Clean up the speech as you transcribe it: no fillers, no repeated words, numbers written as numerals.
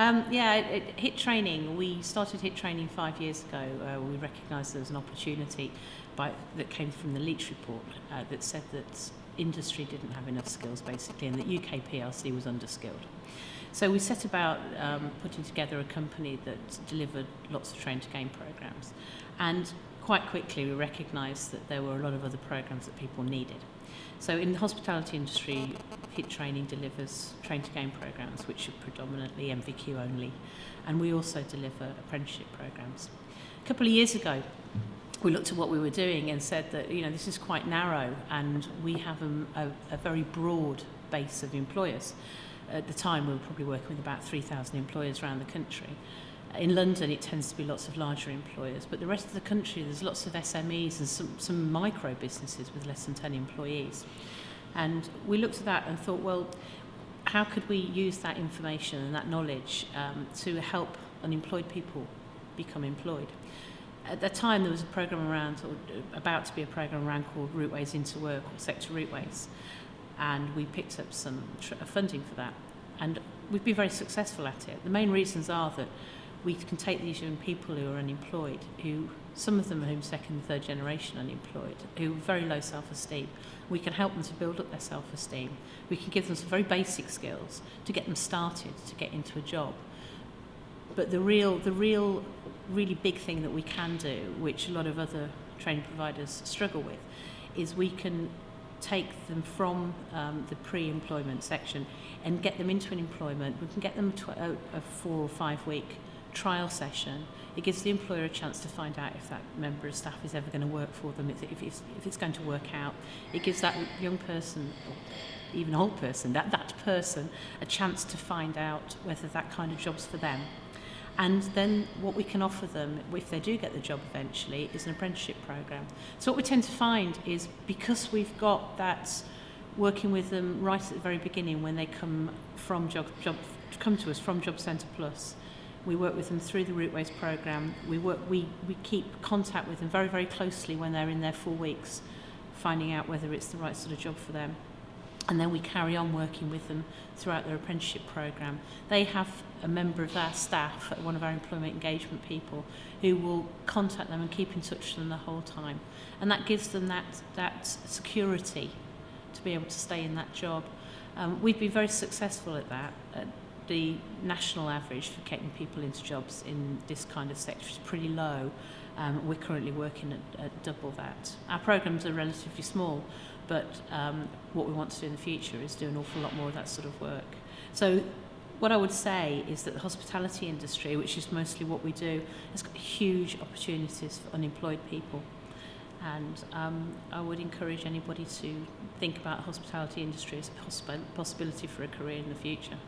HIT training. We started HIT training 5 years ago. We recognised there was an opportunity that came from the Leach report that said that industry didn't have enough skills, basically, and that UK PLC was underskilled. So we set about putting together a company that delivered lots of train to gain programmes, and quite quickly we recognised that there were a lot of other programmes that people needed. So in the hospitality industry, HIT Training delivers train to gain programmes, which are predominantly MVQ only, and we also deliver apprenticeship programmes. A couple of years ago, we looked at what we were doing and said that, this is quite narrow, and we have a very broad base of employers. At the time, we were probably working with about 3,000 employers around the country. In London, it tends to be lots of larger employers, but the rest of the country, there's lots of SMEs and some micro businesses with less than 10 employees. And we looked at that and thought, well, how could we use that information and that knowledge to help unemployed people become employed? At the time, there was a programme around, or about to be a programme around, called Routeways into Work, or Sector Routeways, and we picked up some funding for that, and we've been very successful at it. The main reasons are that we can take these young people who are unemployed, who some of them are second and third generation unemployed, who have very low self-esteem. We can help them to build up their self-esteem. We can give them some very basic skills to get them started, to get into a job. But the real really big thing that we can do, which a lot of other training providers struggle with, is we can take them from the pre-employment section and get them into an employment. We can get them to a 4 or 5 week trial session. It gives the employer a chance to find out if that member of staff is ever going to work for them, if it's going to work out. It gives that young person, or even old person, that person, a chance to find out whether that kind of job's for them. And then what we can offer them, if they do get the job eventually, is an apprenticeship programme. So what we tend to find is, because we've got that working with them right at the very beginning when they come to us from Job Centre Plus, we work with them through the Routeways programme. We keep contact with them very, very closely when they're in their 4 weeks, finding out whether it's the right sort of job for them. And then we carry on working with them throughout their apprenticeship programme. They have a member of our staff, one of our employment engagement people, who will contact them and keep in touch with them the whole time. And that gives them that security to be able to stay in that job. We've been very successful at that. The national average for getting people into jobs in this kind of sector is pretty low. We're currently working at double that. Our programmes are relatively small, but what we want to do in the future is do an awful lot more of that sort of work. So what I would say is that the hospitality industry, which is mostly what we do, has got huge opportunities for unemployed people. And I would encourage anybody to think about the hospitality industry as a possibility for a career in the future.